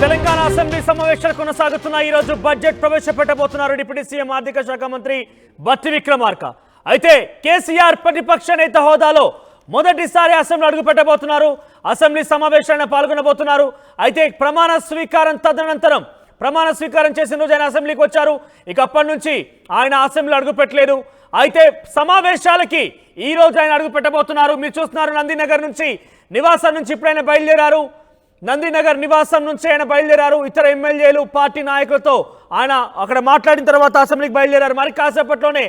Telangana assembly సమావేశాలు కొనసాగుతున్న ఈ రోజు బడ్జెట్ ప్రవేశపెట్టబోతున్నారు డిప్యూటీ సీఎం ఆర్థిక శాఖ మంత్రి బట్టి విక్రమార్క. అయితే కేసీఆర్ ప్రతిపక్ష నేత హోదాలో మొదటిసారి అసెంబ్లీ అడుగుపెట్టబోతున్నారు. అసెంబ్లీ సమావేశాలను పాల్గొనబోతున్నారు. అయితే ప్రమాణ స్వీకారం తదనంతరం ప్రమాణ స్వీకారం చేసిన రోజు ఆయన అసెంబ్లీకి వచ్చారు. ఇక అప్పటి నుంచి ఆయన అసెంబ్లీ అడుగుపెట్టలేదు. అయితే సమావేశాలకి ఈ రోజు ఆయన అడుగుపెట్టబోతున్నారు. మీరు చూస్తున్నారు నందినగర్ నుంచి నివాసం నుంచి ఇప్పుడు ఆయన బయలుదేరారు. నందినగర్ నివాసం నుంచి ఆయన బయలుదేరారు. ఇతర ఎమ్మెల్యేలు పార్టీ నాయకులతో ఆయన అక్కడ మాట్లాడిన తర్వాత అసెంబ్లీకి బయలుదేరారు. మరి కాసేపట్లోనే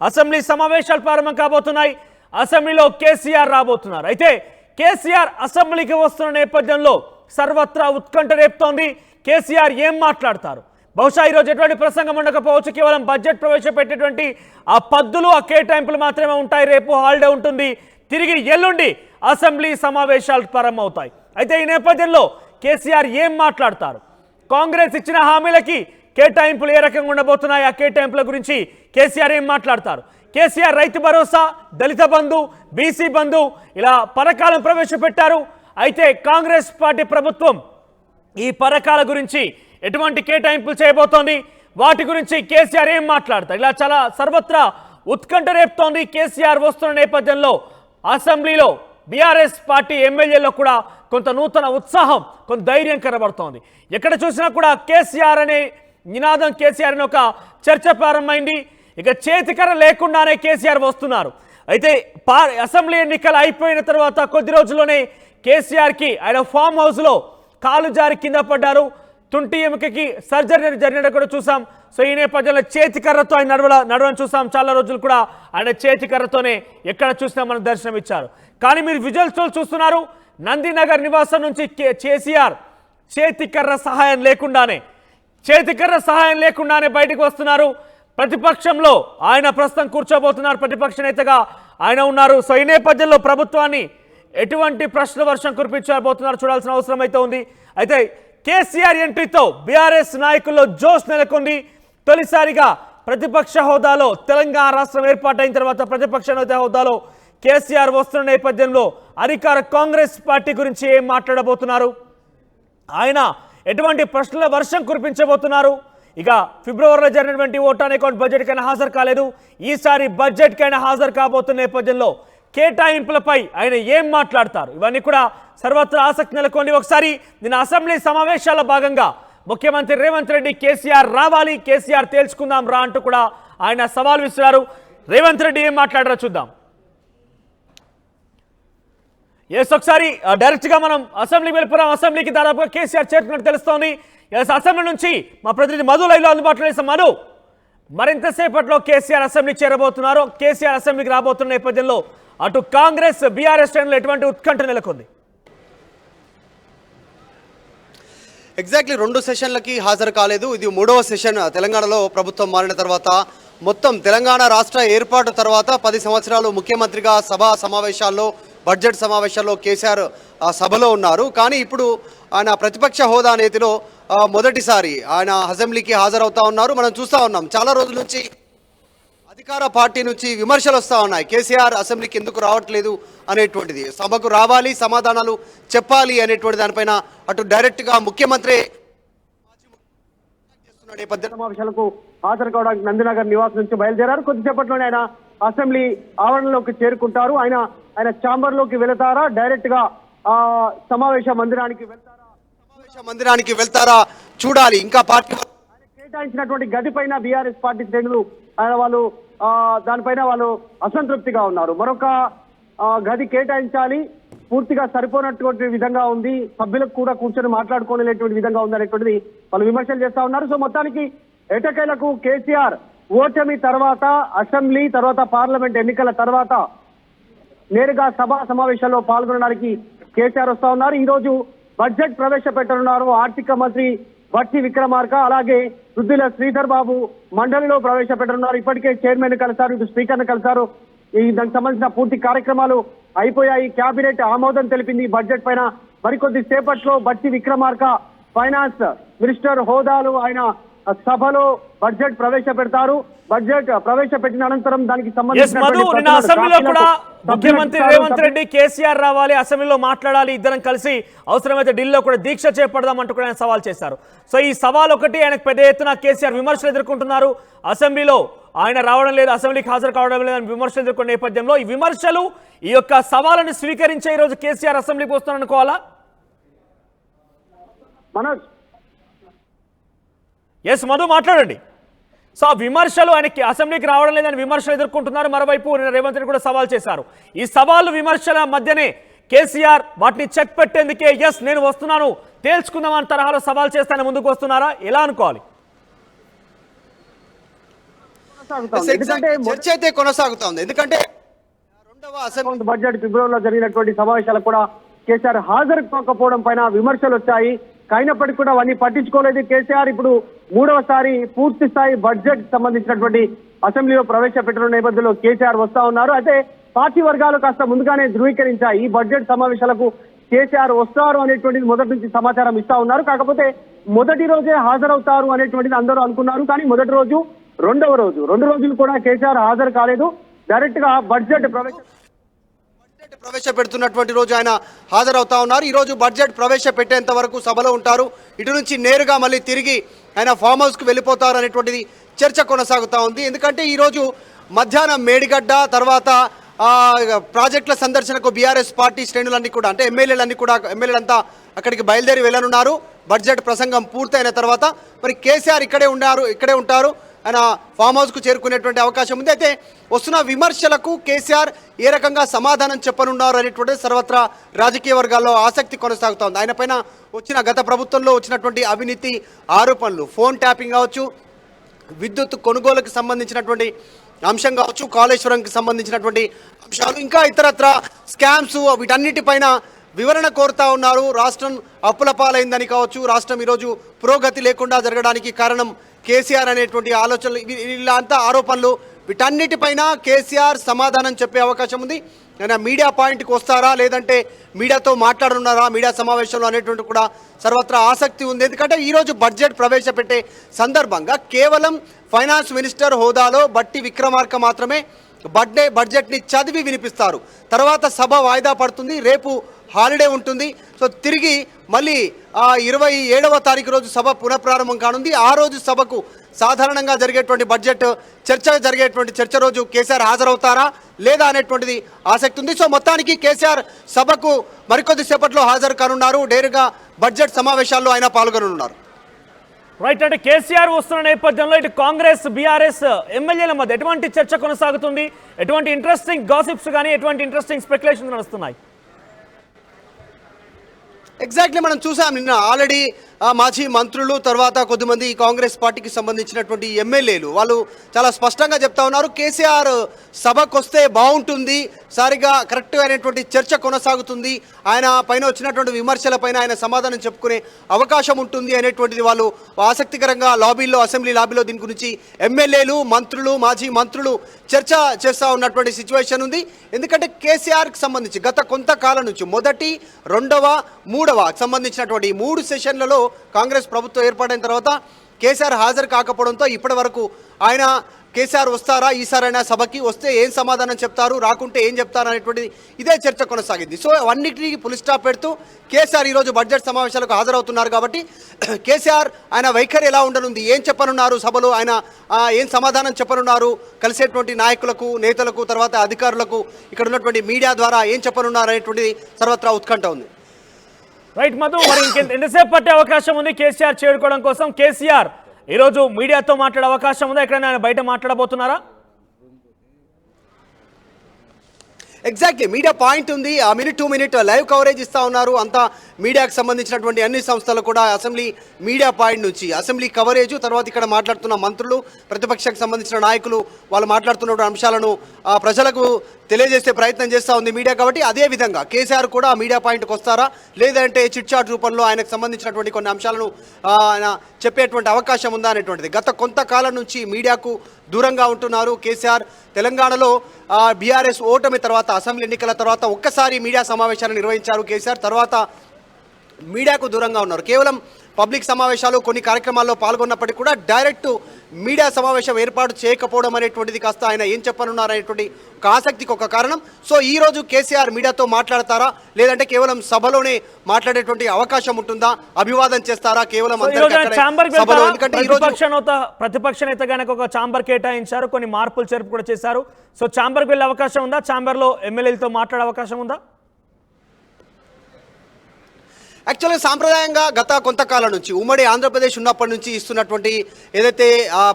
అసెంబ్లీ సమావేశాలు ప్రారంభం కాబోతున్నాయి. అసెంబ్లీలో కేసీఆర్ రాబోతున్నారు. అయితే కేసీఆర్ అసెంబ్లీకి వస్తున్న నేపథ్యంలో సర్వత్రా ఉత్కంఠ రేపుతోంది. కేసీఆర్ ఏం మాట్లాడతారు? బహుశా ఈరోజు ఎటువంటి ప్రసంగం ఉండకపోవచ్చు. కేవలం బడ్జెట్ ప్రవేశపెట్టేటువంటి ఆ పద్దులు ఆ కేటాయింపులు మాత్రమే ఉంటాయి. రేపు హాలిడే ఉంటుంది. తిరిగి ఎల్లుండి అసెంబ్లీ సమావేశాలు ప్రారంభమవుతాయి. అయితే ఈ నేపథ్యంలో కేసీఆర్ ఏం మాట్లాడతారు? కాంగ్రెస్ ఇచ్చిన హామీలకి కేటాయింపులు ఏ రకంగా ఉండబోతున్నాయి? ఆ కేటాయింపుల గురించి కేసీఆర్ ఏం మాట్లాడతారు? కేసీఆర్ రైతు భరోసా, దళిత బంధు, బీసీ బంధు ఇలా పథకాలను ప్రవేశపెట్టారు. అయితే కాంగ్రెస్ పార్టీ ప్రభుత్వం ఈ పథకాల గురించి ఎటువంటి కేటాయింపులు చేయబోతోంది? వాటి గురించి కేసీఆర్ ఏం మాట్లాడతారు? ఇలా చాలా సర్వత్రా ఉత్కంఠ రేపుతోంది. కేసీఆర్ వస్తున్న నేపథ్యంలో అసెంబ్లీలో బీఆర్ఎస్ పార్టీ ఎమ్మెల్యేలో కూడా కొంత నూతన ఉత్సాహం, కొంత ధైర్యం కనబడుతోంది. ఎక్కడ చూసినా కూడా కేసీఆర్ అనే నినాదం, కేసీఆర్ అనే ఒక చర్చ ప్రారంభమైంది. ఇక చేతికర లేకుండానే కేసీఆర్ వస్తున్నారు. అయితే అసెంబ్లీ ఎన్నికలు అయిపోయిన తర్వాత కొద్ది రోజుల్లోనే కేసీఆర్కి ఆయన ఫామ్ హౌస్లో కాలు జారి కింద పడ్డారు. తుంటి ఎముకకి సర్జరీ జరిగినట్టు కూడా చూసాం. సో ఈ నేపథ్యంలో చేతికర్రతో ఆయన నడవడం చూసాం. చాలా రోజులు కూడా ఆయన చేతికర్రతోనే ఎక్కడ చూసినా మనం దర్శనం ఇచ్చారు. కానీ మీరు విజువల్స్ చూస్తున్నారు. నందినగర్ నివాసం నుంచి కేసీఆర్ చేతికర్ర సహాయం లేకుండానే బయటకు వస్తున్నారు. ప్రతిపక్షంలో ఆయన ప్రస్తుతం కూర్చోబోతున్నారు. ప్రతిపక్ష నేతగా ఆయన ఉన్నారు. సో ఈ నేపథ్యంలో ప్రభుత్వాన్ని ఎటువంటి ప్రశ్న వర్షం కురిపించబోతున్నారు చూడాల్సిన అవసరం అయితే ఉంది. అయితే కేసీఆర్ ఎంట్రీతో బీఆర్ఎస్ నాయకుల్లో జోష్ నెలకొంది. తొలిసారిగా ప్రతిపక్ష హోదాలో తెలంగాణ రాష్ట్రం ఏర్పాటైన తర్వాత ప్రతిపక్ష నేత హోదాలో కేసీఆర్ వస్తున్న నేపథ్యంలో అధికార కాంగ్రెస్ పార్టీ గురించి ఏం మాట్లాడబోతున్నారు? ఆయన ఎటువంటి ప్రశ్నల వర్షం కురిపించబోతున్నారు? ఇక ఫిబ్రవరిలో జరిగినటువంటి ఓటాన్ అకౌంట్ బడ్జెట్కైనా హాజరు కాలేదు. ఈసారి బడ్జెట్కైనా హాజరు కాబోతున్న నేపథ్యంలో కేటాయింపులపై ఆయన ఏం మాట్లాడతారు? ఇవన్నీ కూడా సర్వత్రా ఆసక్తి నెలకొంది. ఒకసారి నిన్న అసెంబ్లీ సమావేశాల భాగంగా ముఖ్యమంత్రి రేవంత్ రెడ్డి కేసీఆర్ రావాలి, కేసీఆర్ తేల్చుకుందాం రా అంటూ కూడా ఆయన సవాల్ విసిరారు. రేవంత్ రెడ్డి ఏం మాట్లాడారో చూద్దాం. ఒకసారి డైరెక్ట్గా మనం అసెంబ్లీ వెళ్ళిపోయాం. అసెంబ్లీకి దాదాపుగా కేసీఆర్ చేరుకున్నట్టు తెలుస్తోంది. అసెంబ్లీ నుంచి మా ప్రతినిధి మధు లైవ్లో అందుబాటులో వేసాం. మధు, మరింతసేపట్లో కేసీఆర్ అసెంబ్లీ చేరబోతున్నారు. కేసీఆర్ అసెంబ్లీకి రాబోతున్న నేపథ్యంలో అటు కాంగ్రెస్ బీఆర్ఎస్ శ్రేణులు ఎటువంటి ఉత్కంఠ నెలకొంది? ఎగ్జాక్ట్లీ 2 సెషన్లకి హాజరు కాలేదు. ఇది 3వ సెషన్. తెలంగాణలో ప్రభుత్వం మారిన తర్వాత మొత్తం తెలంగాణ రాష్ట్ర ఏర్పాటు తర్వాత 10 సంవత్సరాలు ముఖ్యమంత్రిగా సభా సమావేశాల్లో, బడ్జెట్ సమావేశాల్లో కేసీఆర్ సభలో ఉన్నారు. కానీ ఇప్పుడు ఆయన ప్రతిపక్ష హోదా నేతిలో మొదటిసారి ఆయన అసెంబ్లీకి హాజరవుతా ఉన్నారు. మనం చూస్తూ ఉన్నాం చాలా రోజుల నుంచి అధికార పార్టీ నుంచి విమర్శలు వస్తూ ఉన్నాయి. కేసీఆర్ అసెంబ్లీకి ఎందుకు రావట్లేదు అనేటువంటిది, సభకు రావాలి, సమాధానాలు చెప్పాలి అనేటువంటి దానిపైన అటు డైరెక్ట్గా ముఖ్యమంత్రి నేపథ్య సమావేశాలకు హాజరు కావడానికి నందినగర్ నివాసం నుంచి బయలుదేరారు. కొద్దిసేపట్లోనే ఆయన అసెంబ్లీ ఆవరణలోకి చేరుకుంటారు. ఆయన ఛాంబర్ లోకి వెళతారా, డైరెక్ట్ గా సమావేశ మందిరానికి వెళ్తారా చూడాలి. ఇంకా పార్టీ కేటాయించినటువంటి గది పైన బీఆర్ఎస్ పార్టీ శ్రేణులు వాళ్ళు దానిపైన వాళ్ళు అసంతృప్తిగా ఉన్నారు. మరొక గది కేటాయించాలి, పూర్తిగా సరిపోయినటువంటి విధంగా ఉంది, సభ్యులకు కూడా కూర్చొని మాట్లాడుకోలేటువంటి విధంగా ఉంది అనేటువంటిది వాళ్ళు విమర్శలు చేస్తా ఉన్నారు. సో మొత్తానికి ఎటకేలకు కేసీఆర్ ఓటమి తర్వాత, అసెంబ్లీ తర్వాత పార్లమెంట్ ఎన్నికల తర్వాత నేరుగా సభా సమావేశాల్లో పాల్గొనడానికి కేసీఆర్ వస్తా ఉన్నారు. ఈ రోజు బడ్జెట్ ప్రవేశపెట్టనున్నారు ఆర్థిక మంత్రి బట్టి విక్రమార్క. అలాగే దుద్దిల శ్రీధర్ బాబు మండలిలో ప్రవేశపెట్టనున్నారు. ఇప్పటికే చైర్మన్ కలిసారు, ఇటు స్పీకర్ ను కలిసారు. దానికి సంబంధించిన పూర్తి కార్యక్రమాలు అయిపోయాయి. కేబినెట్ ఆమోదం తెలిపింది బడ్జెట్ పైన. మరికొద్ది సేపట్లో బట్టి విక్రమార్క ఫైనాన్స్ మినిస్టర్ హోదాలు ఆయన సభలో బడ్జెట్ ప్రవేశపెడతారు. బడ్జెట్ ప్రవేశపెట్టిన అనంతరం దానికి మధు, నిన్న అసెంబ్లీలో కూడా ముఖ్యమంత్రి రేవంత్ రెడ్డి కేసీఆర్ రావాలి, అసెంబ్లీలో మాట్లాడాలి, ఇద్దరం కలిసి అవసరమైతే ఢిల్లీలో కూడా దీక్ష చేపడదామంటూ కూడా ఆయన సవాల్ చేశారు. సో ఈ సవాల్ ఒకటి ఆయనకు పెద్ద ఎత్తున కేసీఆర్ విమర్శలు ఎదుర్కొంటున్నారు. అసెంబ్లీలో ఆయన రావడం లేదు, అసెంబ్లీకి హాజరు కావడం లేదని విమర్శలు ఎదుర్కొన్న నేపథ్యంలో ఈ విమర్శలు, ఈ యొక్క సవాళ్ళను స్వీకరించే ఈరోజు కేసీఆర్ అసెంబ్లీకి వస్తున్నారని అనుకోవాలా? మనోజ్ మధు మాట్లాడండి. సో ఆ విమర్శలు, ఆయనకి అసెంబ్లీకి రావడం లేదని విమర్శలు ఎదుర్కొంటున్నారు. మరోవైపు రేవంత్ రెడ్డి కూడా సవాల్ చేశారు. ఈ సవాళ్ళు విమర్శల మధ్యనే కేసీఆర్ వాటిని చెక్ పెట్టేందుకే నేను వస్తున్నాను, తేల్చుకుందామని తరహాలో సవాల్ చేస్తానే ముందుకు వస్తున్నారా? ఎలా అనుకోవాలి? చర్చ అయితే కొనసాగుతోంది. ఎందుకంటే బడ్జెట్ ఫిబ్రవరిలో జరిగినటువంటి సమావేశాలకు కూడా కేసీఆర్ హాజరు కాకపోవడం పైన విమర్శలు వచ్చాయి. అయినప్పటికీ కూడా అవన్నీ పట్టించుకోలేదు కేసీఆర్. ఇప్పుడు మూడవసారి పూర్తి స్థాయి బడ్జెట్ సంబంధించినటువంటి అసెంబ్లీలో ప్రవేశపెట్టిన నేపథ్యంలో కేసీఆర్ వస్తా ఉన్నారు. అయితే పార్టీ వర్గాలు కాస్త ముందుగానే ధృవీకరించాయి ఈ బడ్జెట్ సమావేశాలకు కేసీఆర్ వస్తారు అనేటువంటిది మొదటి నుంచి సమాచారం ఇస్తా ఉన్నారు. కాకపోతే మొదటి రోజే హాజరవుతారు అనేటువంటిది అందరూ అనుకున్నారు. కానీ మొదటి రోజు, రెండవ రోజు, 2 రోజులు కూడా కేసీఆర్ హాజరు కాలేదు. డైరెక్ట్ గా బడ్జెట్ ప్రవేశపెడుతున్నటువంటి రోజు ఆయన హాజరవుతా ఉన్నారు. ఈ రోజు బడ్జెట్ ప్రవేశపెట్టేంత వరకు సభలో ఉంటారు. ఇటు నుంచి నేరుగా మళ్ళీ తిరిగి ఆయన ఫామ్ హౌస్ కు వెళ్ళిపోతారు అనేటువంటిది చర్చ కొనసాగుతా ఉంది. ఎందుకంటే ఈ రోజు మధ్యాహ్నం మేడిగడ్డ తర్వాత ప్రాజెక్టుల సందర్శనకు బీఆర్ఎస్ పార్టీ శ్రేణులన్నీ కూడా, అంటే ఎమ్మెల్యేలంతా అక్కడికి బయలుదేరి వెళ్ళనున్నారు. బడ్జెట్ ప్రసంగం పూర్తయిన తర్వాత మరి కేసీఆర్ ఇక్కడే ఉంటారు. ఆయన ఫామ్ హౌస్కు చేరుకునేటువంటి అవకాశం ఉంది. అయితే వస్తున్న విమర్శలకు కేసీఆర్ ఏ రకంగా సమాధానం చెప్పనున్నారు అనేటువంటిది సర్వత్రా రాజకీయ వర్గాల్లో ఆసక్తి కొనసాగుతోంది. ఆయన పైన గత ప్రభుత్వంలో వచ్చినటువంటి అవినీతి ఆరోపణలు, ఫోన్ ట్యాపింగ్ కావచ్చు, విద్యుత్ కొనుగోలుకు సంబంధించినటువంటి అంశం కావచ్చు, కాళేశ్వరంకి సంబంధించినటువంటి అంశాలు, ఇంకా ఇతరత్ర స్కామ్స్, వీటన్నిటిపైన వివరణ కోరుతా ఉన్నారు. రాష్ట్రం అప్పుల పాలైందని కావచ్చు, రాష్ట్రం ఈరోజు పురోగతి లేకుండా జరగడానికి కారణం కేసీఆర్ అనేటువంటి ఆలోచనలు, ఇలాంతా ఆరోపణలు, వీటన్నిటిపైన కేసీఆర్ సమాధానం చెప్పే అవకాశం ఉంది. ఆయన మీడియా పాయింట్కి వస్తారా, లేదంటే మీడియాతో మాట్లాడనున్నారా మీడియా సమావేశంలో అనేటువంటి కూడా సర్వత్రా ఆసక్తి ఉంది. ఎందుకంటే ఈరోజు బడ్జెట్ ప్రవేశపెట్టే సందర్భంగా కేవలం ఫైనాన్స్ మినిస్టర్ హోదాలో బట్టి విక్రమార్క మాత్రమే బడ్జెట్ని చదివి వినిపిస్తారు. తర్వాత సభ వాయిదా పడుతుంది, రేపు హాలిడే ఉంటుంది. సో తిరిగి మళ్ళీ 27వ తారీఖు రోజు సభ పునఃప్రారంభం కానుంది. ఆ రోజు సభకు సాధారణంగా జరిగేటువంటి బడ్జెట్ చర్చ రోజు కేసీఆర్ హాజరవుతారా లేదా అనేటువంటిది ఆసక్తి ఉంది. సో మొత్తానికి కేసీఆర్ సభకు మరికొద్ది సేపట్లో హాజరు కానున్నారు. డైరెక్ట్గా బడ్జెట్ సమావేశాల్లో ఆయన పాల్గొనున్నారు. రైట్, అంటే కేసీఆర్ వస్తున్న నేపథ్యంలో ఇటు కాంగ్రెస్, బీఆర్ఎస్ ఎమ్మెల్యేల మధ్య ఎటువంటి చర్చ కొనసాగుతుంది? ఎటువంటి ఇంట్రెస్టింగ్ గాసిప్స్ కానీ ఎటువంటి ఇంట్రెస్టింగ్ స్పెక్యులేషన్స్ నడుస్తున్నాయి? ఎగ్జాక్ట్లీ మనం చూసాం నిన్న ఆల్రెడీ మాజీ మంత్రులు, తర్వాత కొద్దిమంది కాంగ్రెస్ పార్టీకి సంబంధించినటువంటి ఎమ్మెల్యేలు వాళ్ళు చాలా స్పష్టంగా చెప్తా ఉన్నారు, కేసీఆర్ సభకు వస్తే బాగుంటుంది, సరిగా కరెక్ట్ అయినటువంటి చర్చ కొనసాగుతుంది, ఆయన పైన వచ్చినటువంటి విమర్శలపైన ఆయన సమాధానం చెప్పుకునే అవకాశం ఉంటుంది అనేటువంటిది వాళ్ళు ఆసక్తికరంగా అసెంబ్లీ లాబీలో దీని గురించి ఎమ్మెల్యేలు, మంత్రులు, మాజీ మంత్రులు చర్చ చేస్తూ ఉన్నటువంటి సిచ్యువేషన్ ఉంది. ఎందుకంటే కేసీఆర్కి సంబంధించి గత కొంతకాలం నుంచి మొదటి, రెండవ, మూడవ సంబంధించినటువంటి 3 సెషన్లలో కాంగ్రెస్ ప్రభుత్వం ఏర్పడిన తర్వాత కేసీఆర్ హాజరు కాకపోవడంతో ఇప్పటి వరకు ఆయన కేసీఆర్ వస్తారా ఈసారైనా సభకి, వస్తే ఏం సమాధానం చెప్తారు, రాకుంటే ఏం చెప్తారు అనేటువంటిది ఇదే చర్చ కొనసాగింది. సో అవన్నిటికీ పులి స్టాప్ పెడుతూ కేసీఆర్ ఈరోజు బడ్జెట్ సమావేశాలకు హాజరవుతున్నారు. కాబట్టి కేసీఆర్ ఆయన వైఖరి ఎలా ఉండనుంది, ఏం చెప్పనున్నారు సభలో, ఆయన ఏం సమాధానం చెప్పనున్నారు, కలిసేటువంటి నాయకులకు, నేతలకు, తర్వాత అధికారులకు, ఇక్కడ ఉన్నటువంటి మీడియా ద్వారా ఏం చెప్పనున్నారు అనేటువంటిది సర్వత్రా ఉత్కంఠ ఉంది. రైట్ మధు, మరి ఎంతసేపు పట్టే అవకాశం ఉంది కేసీఆర్ చేరుకోవడం కోసం? కేసీఆర్ ఈరోజు మీడియాతో మాట్లాడే అవకాశం ఉందా? ఎక్కడైనా ఆయన బయట మాట్లాడబోతున్నారా? ఎగ్జాక్ట్లీ మీడియా పాయింట్ ఉంది. ఆ minute to minute live coverage ఇస్తూ ఉన్నారు. అంతా మీడియాకు సంబంధించినటువంటి అన్ని సంస్థలు కూడా అసెంబ్లీ మీడియా పాయింట్ నుంచి అసెంబ్లీ కవరేజ్, తర్వాత ఇక్కడ మాట్లాడుతున్న మంత్రులు, ప్రతిపక్షానికి సంబంధించిన నాయకులు వాళ్ళు మాట్లాడుతున్న అంశాలను ప్రజలకు తెలియజేసే ప్రయత్నం చేస్తూ ఉంది మీడియా. కాబట్టి అదేవిధంగా కేసీఆర్ కూడా మీడియా పాయింట్కి వస్తారా, లేదంటే చిట్ చాట్ రూపంలో ఆయనకు సంబంధించినటువంటి కొన్ని అంశాలను ఆయన చెప్పేటువంటి అవకాశం ఉందా అనేటువంటిది. గత కొంతకాలం నుంచి మీడియాకు దూరంగా ఉంటున్నారు కేసీఆర్. తెలంగాణలో బీఆర్ఎస్ ఓటమి తర్వాత, అసెంబ్లీ ఎన్నికల తర్వాత ఒక్కసారి మీడియా సమావేశాన్ని నిర్వహించారు కేసీఆర్. తర్వాత మీడియాకు దూరంగా ఉన్నారు. కేవలం పబ్లిక్ సమావేశాలు కొన్ని కార్యక్రమాల్లో పాల్గొన్నప్పటికీ కూడా డైరెక్ట్ మీడియా సమావేశం ఏర్పాటు చేయకపోవడం అనేటువంటిది కాస్త ఆయన ఏం చెప్పనున్నారనేటువంటి ఒక ఆసక్తికి ఒక కారణం. సో ఈ రోజు కేసీఆర్ మీడియాతో మాట్లాడతారా, లేదంటే కేవలం సభలోనే మాట్లాడేటువంటి అవకాశం ఉంటుందా, అభివాదం చేస్తారా కేవలం సభలో? ఎందుకంటే ఈ రోజు ప్రతిపక్ష నేత కనుక ఒక ఛాంబర్ కేటాయించారు, కొన్ని మార్పులు చేర్పు కూడా చేశారు. సో ఛాంబర్కి వెళ్ళే అవకాశం ఉందా? ఛాంబర్లో ఎమ్మెల్యేలతో మాట్లాడే అవకాశం ఉందా? యాక్చువల్గా సాంప్రదాయంగా గత కొంతకాలం నుంచి ఉమ్మడి ఆంధ్రప్రదేశ్ ఉన్నప్పటి నుంచి ఇస్తున్నటువంటి ఏదైతే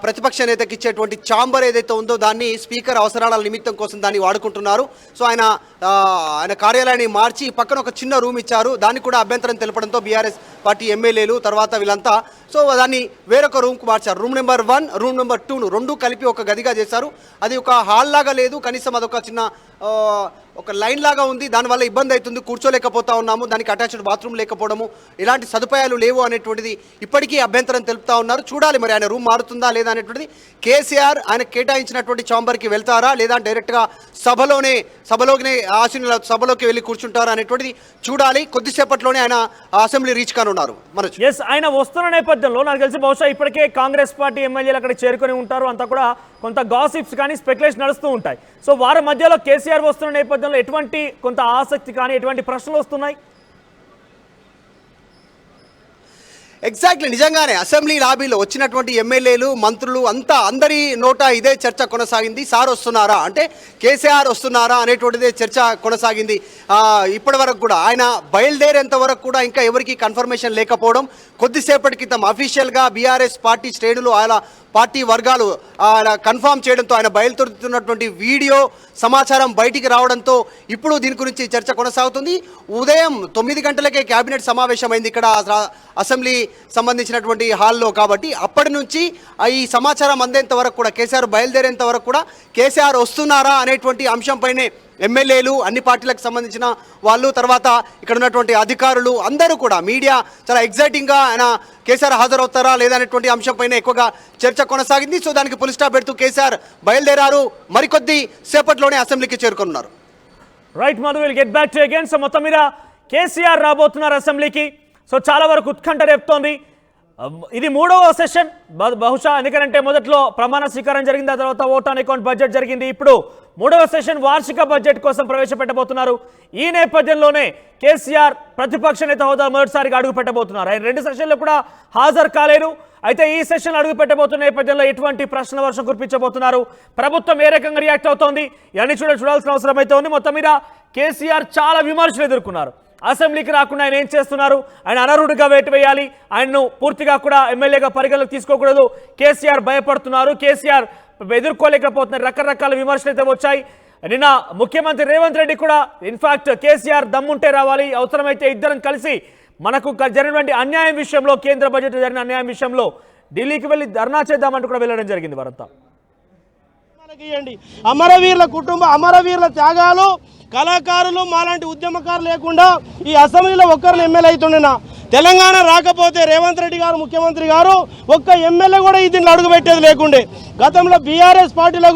ప్రతిపక్ష నేతకి ఇచ్చేటువంటి ఛాంబర్ ఏదైతే ఉందో దాన్ని స్పీకర్ అవసరాల నిమిత్తం కోసం దాన్ని వాడుకుంటున్నారు. సో ఆయన కార్యాలయాన్ని మార్చి పక్కన ఒక చిన్న రూమ్ ఇచ్చారు. దాన్ని కూడా అభ్యంతరం తెలపడంతో బీఆర్ఎస్ పార్టీ ఎమ్మెల్యేలు తర్వాత వీళ్ళంతా సో దాన్ని వేరొక రూమ్కు మార్చారు. రూమ్ నెంబర్ 1, రూమ్ నెంబర్ 2ను రెండు కలిపి ఒక గదిగా చేశారు. అది ఒక హాల్ లాగా లేదు, కనీసం అదొక చిన్న ఒక లైన్ లాగా ఉంది. దానివల్ల ఇబ్బంది అవుతుంది, కూర్చోలేకపోతా ఉన్నాము, దానికి అటాచ్డ్ బాత్రూమ్ లేకపోవడము, ఇలాంటి సదుపాయాలు లేవు అనేటువంటిది ఇప్పటికీ అభ్యంతరం తెలుపుతా ఉన్నారు. చూడాలి మరి ఆయన రూమ్ మారుతుందా లేదా అనేటువంటిది. కేసీఆర్ ఆయన కేటాయించినటువంటి ఛాంబర్కి వెళ్తారా లేదా డైరెక్ట్గా సభలోకి వెళ్ళి కూర్చుంటారా అనేటువంటిది చూడాలి. కొద్దిసేపట్లోనే ఆయన అసెంబ్లీ రీచ్ కానున్నారు. ఆయన వస్తున్న నేపథ్యంలో నాకు తెలిసి బహుశా ఇప్పటికే కాంగ్రెస్ పార్టీ ఎమ్మెల్యేలు అక్కడ చేరుకొని ఉంటారు. అంతా కూడా కొంత గాసిప్స్ కానీ స్పెక్యులేషన్ నడుస్తూ ఉంటాయి. సో వారి మధ్యలో కేసీఆర్ వస్తున్న నేపథ్యంలో ఎటువంటి కొంత ఆసక్తి కానీ ఎటువంటి ప్రశ్నలు వస్తున్నాయి? ఎగ్జాక్ట్లీ, నిజంగానే అసెంబ్లీ లాబీలో వచ్చినటువంటి ఎమ్మెల్యేలు, మంత్రులు అంతా అందరి నోట ఇదే చర్చ కొనసాగింది. సార్ వస్తున్నారా అంటే కేసీఆర్ వస్తున్నారా అనేటువంటిదే చర్చ కొనసాగింది. ఇప్పటి వరకు కూడా ఆయన బయలుదేరేంత వరకు కూడా ఇంకా ఎవరికి కన్ఫర్మేషన్ లేకపోవడం, కొద్దిసేపటి క్రితం అఫీషియల్గా బీఆర్ఎస్ పార్టీ శ్రేణులు ఆయన పార్టీ వర్గాలు కన్ఫర్మ్ చేయడంతో ఆయన బయలుదేరుతున్నటువంటి వీడియో సమాచారం బయటికి రావడంతో ఇప్పుడు దీని గురించి చర్చ కొనసాగుతుంది. ఉదయం 9 గంటలకే కేబినెట్ సమావేశమైంది ఇక్కడ అసెంబ్లీ సంబంధించినటువంటి హాల్లో. కాబట్టి అప్పటి నుంచి ఈ సమాచారం అందేంత వరకు కూడా, కేసీఆర్ బయలుదేరేంత వరకు కూడా కేసీఆర్ వస్తున్నారా అనేటువంటి అంశంపైనే ఎమ్మెల్యేలు, అన్ని పార్టీలకు సంబంధించిన వాళ్ళు, తర్వాత ఇక్కడ ఉన్నటువంటి అధికారులు అందరూ కూడా, మీడియా చాలా ఎగ్జైటింగ్గా ఆయన కేసీఆర్ హాజరవుతారా లేదా అనేటువంటి అంశంపైన ఎక్కువగా చర్చ కొనసాగింది. సో దానికి పులి స్టాప్ పెడుతూ కేసీఆర్ బయలుదేరారు, మరికొద్ది సేపట్లోనే అసెంబ్లీకి చేరుకున్నారు. Right Madhu, will get back to again. So మొత్తం మీద కేసీఆర్ రాబోతున్నారు అసెంబ్లీకి. సో చాలా వరకు ఉత్కంఠ రేపుతోంది. ఇది 3వ సెషన్ బహుశా, ఎందుకంటే మొదట్లో ప్రమాణ స్వీకారం జరిగింది, ఆ తర్వాత ఓట్ ఆన్ అకౌంట్ బడ్జెట్ జరిగింది. ఇప్పుడు 3వ సెషన్ వార్షిక బడ్జెట్ కోసం ప్రవేశపెట్టబోతున్నారు. ఈ నేపథ్యంలోనే కేసీఆర్ ప్రతిపక్ష నేత హోదా మొదటిసారిగా అడుగు పెట్టబోతున్నారు. ఆయన 2 సెషన్లు కూడా హాజరు కాలేరు. అయితే ఈ సెషన్ అడుగు పెట్టబోతున్న నేపథ్యంలో ఎటువంటి ప్రశ్న వర్షం కురిపించబోతున్నారు, ప్రభుత్వం ఏ రకంగా రియాక్ట్ అవుతోంది, ఇవన్నీ చూడాల్సిన అవసరం అయితే ఉంది. మొత్తం మీద కేసీఆర్ చాలా విమర్శలు ఎదుర్కొన్నారు. అసెంబ్లీకి రాకుండా ఆయన ఏం చేస్తున్నారు, ఆయన అనర్హుడిగా వేటు వేయాలి, ఆయన్ను పూర్తిగా కూడా ఎమ్మెల్యేగా పరిగణలోకి తీసుకోకూడదు, కేసీఆర్ భయపడుతున్నారు, కేసీఆర్ ఎదుర్కోలేకపోతున్నారు, రకరకాల విమర్శలు అయితే వచ్చాయి. నిన్న ముఖ్యమంత్రి రేవంత్ రెడ్డి కూడా ఇన్ఫాక్ట్ కేసీఆర్ దమ్ముంటే రావాలి, అవసరమైతే ఇద్దరం కలిసి మనకు జరిగినటువంటి అన్యాయం విషయంలో, కేంద్ర బడ్జెట్ జరిగిన అన్యాయం విషయంలో ఢిల్లీకి వెళ్ళి ధర్నా చేద్దామంటూ కూడా వెళ్ళడం జరిగింది. వారంతా అమరవీరుల కుటుంబం, అమరవీరుల త్యాగాలు, కళాకారులు, మాలాంటి ఉద్యమకారులు లేకుండా ఈ అసెంబ్లీలో ఒక్కరిని ఎమ్మెల్యే అవుతుండేనా? తెలంగాణ రాకపోతే రేవంత్ రెడ్డి గారు ముఖ్యమంత్రి గారు ఒక్క ఎమ్మెల్యే కూడా దీన్ని అడుగుపెట్టేది లేకుండే. గతంలో బీఆర్ఎస్ పార్టీలో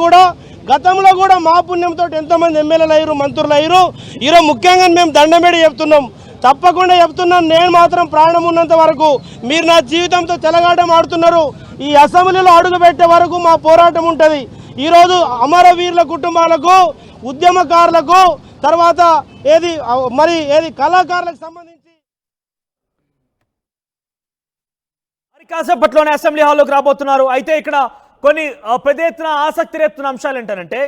కూడా మా పుణ్యంతో ఎంతోమంది ఎమ్మెల్యేలు అయ్యారు, మంత్రులు అయ్యారు. ఈరోజు ముఖ్యంగా మేము దండమేడి చెప్తున్నాం, తప్పకుండా చెప్తున్నాను, నేను మాత్రం ప్రాణం ఉన్నంత వరకు మీరు నా జీవితంతో చెలగాటం ఆడుతున్నారు. ఈ అసెంబ్లీలో అడుగు పెట్టే వరకు మా పోరాటం ఉంటుంది. ఈరోజు అమరవీరుల కుటుంబాలకు, ఉద్యమకారులకు, తర్వాత ఏది కళాకారులకు సంబంధించి కాసేపట్లోనే అసెంబ్లీ హాల్లోకి రాబోతున్నారు. అయితే ఇక్కడ కొన్ని పెద్ద ఎత్తున ఆసక్తి రేపుతున్న అంశాలు ఏంటంటే,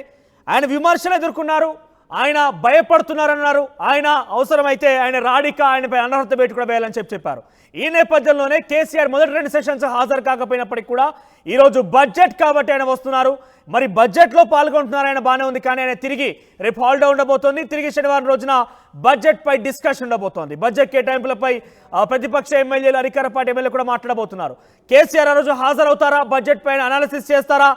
ఆయన విమర్శలు ఎదుర్కొన్నారు, ఆయన భయపడుతున్నారన్నారు, ఆయన అవసరమైతే ఆయన రాడిక ఆయనపై అనర్హత వేటు కూడా వేయాలని చెప్పారు. ఈ నేపథ్యంలోనే కేసీఆర్ మొదటి 2 సెషన్స్ హాజరు కాకపోయినప్పటికీ కూడా ఈరోజు బడ్జెట్ కాబట్టి ఆయన వస్తున్నారు. మరి బడ్జెట్లో పాల్గొంటున్నారు, ఆయన బాగానే ఉంది, కానీ ఆయన తిరిగి రేపు హాలిడే ఉండబోతోంది. తిరిగి శనివారం రోజున బడ్జెట్పై డిస్కషన్ ఉండబోతోంది. బడ్జెట్ కేటాయింపులపై ప్రతిపక్ష ఎమ్మెల్యేలు, అధికార పార్టీ ఎమ్మెల్యేలు కూడా మాట్లాడబోతున్నారు. కేసీఆర్ ఆ రోజు హాజరవుతారా, బడ్జెట్ పైన అనాలిసిస్ చేస్తారా,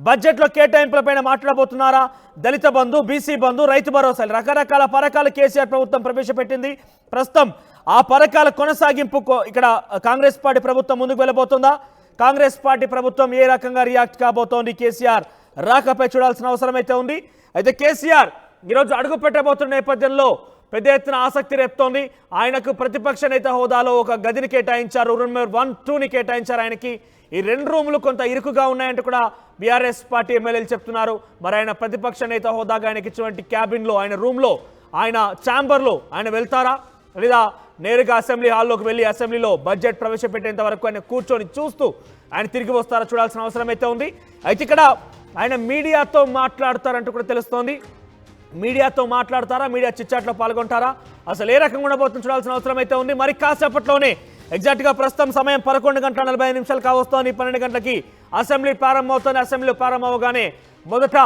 బడ్జెట్లో కేటాయింపులపైన మాట్లాడబోతున్నారా, దళిత బంధు, బీసీ బంధు, రైతు భరోసాలు, రకరకాల పథకాలు కేసీఆర్ ప్రభుత్వం ప్రవేశపెట్టింది. ప్రస్తుతం ఆ పథకాల కొనసాగింపు ఇక్కడ కాంగ్రెస్ పార్టీ ప్రభుత్వం ముందుకు వెళ్ళబోతుందా, కాంగ్రెస్ పార్టీ ప్రభుత్వం ఏ రకంగా రియాక్ట్ కాబోతోంది, కేసీఆర్ రాకపై చూడాల్సిన అవసరం అయితే ఉంది. అయితే కేసీఆర్ ఈరోజు అడుగు పెట్టబోతున్న నేపథ్యంలో పెద్ద ఎత్తున ఆసక్తి రేపుతోంది. ఆయనకు ప్రతిపక్ష నేత హోదాలో ఒక గదిని కేటాయించారు, రూమ్ నెంబర్ 1, 2ని కేటాయించారు ఆయనకి. ఈ 2 రూములు కొంత ఇరుకుగా ఉన్నాయంటూ కూడా బీఆర్ఎస్ పార్టీ ఎమ్మెల్యేలు చెప్తున్నారు. మరి ఆయన ప్రతిపక్ష నేత హోదాగా ఆయనకి ఇచ్చినటువంటి క్యాబిన్లో, ఆయన రూమ్లో, ఆయన ఛాంబర్లో ఆయన వెళ్తారా, లేదా నేరుగా అసెంబ్లీ హాల్లోకి వెళ్ళి అసెంబ్లీలో బడ్జెట్ ప్రవేశపెట్టేంత వరకు ఆయన కూర్చొని చూస్తూ ఆయన తిరిగి వస్తారా చూడాల్సిన అవసరం అయితే ఉంది. అయితే ఇక్కడ ఆయన మీడియాతో మాట్లాడతారంటూ కూడా తెలుస్తోంది. మీడియాతో మాట్లాడతారా, మీడియా చిచ్చాట్లో పాల్గొంటారా, అసలు ఏ రకంగా ఉండబోతుందో చూడాల్సిన అవసరం అయితే ఉంది. మరి కాసేపట్లోనే ఎగ్జాక్ట్గా ప్రస్తుతం సమయం 11:45 కావస్తోంది. 12 గంటలకి అసెంబ్లీ ప్రారంభమవుతుంది. అసెంబ్లీ ప్రారంభం అవగానే మొదట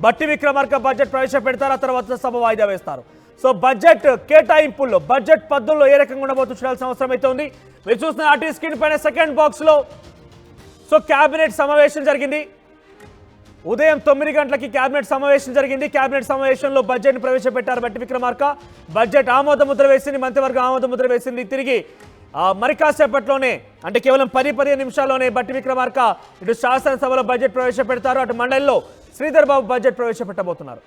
బట్టి విక్రమార్క బడ్జెట్ ప్రవేశపెడతారు, ఆ తర్వాత సభ వాయిదా వేస్తారు. సో బడ్జెట్ కేటాయింపుల్లో, బడ్జెట్ పద్ధతుల్లో ఏ రకంగా ఉండబోతుందో చూడాల్సిన అవసరం అయితే ఉంది. మీరు చూస్తున్న ఆర్టీ స్క్రీన్ పైన సెకండ్ బాక్స్లో సో కేబినెట్ సమావేశం జరిగింది. ఉదయం 9 గంటలకి కేబినెట్ సమావేశం జరిగింది. కేబినెట్ సమావేశంలో బడ్జెట్ని ప్రవేశపెట్టారు బట్టి విక్రమార్క. బడ్జెట్ ఆమోద ముద్ర వేసింది, మంత్రివర్గం ఆమోద ముద్ర వేసింది. తిరిగి మరి కాసేపట్లోనే, అంటే కేవలం 10-15 నిమిషాల్లోనే బట్టి విక్రమార్క ఇటు శాసనసభలో బడ్జెట్ ప్రవేశపెడతారు, అటు మండలిలో శ్రీధర్ బాబు బడ్జెట్ ప్రవేశపెట్టబోతున్నారు.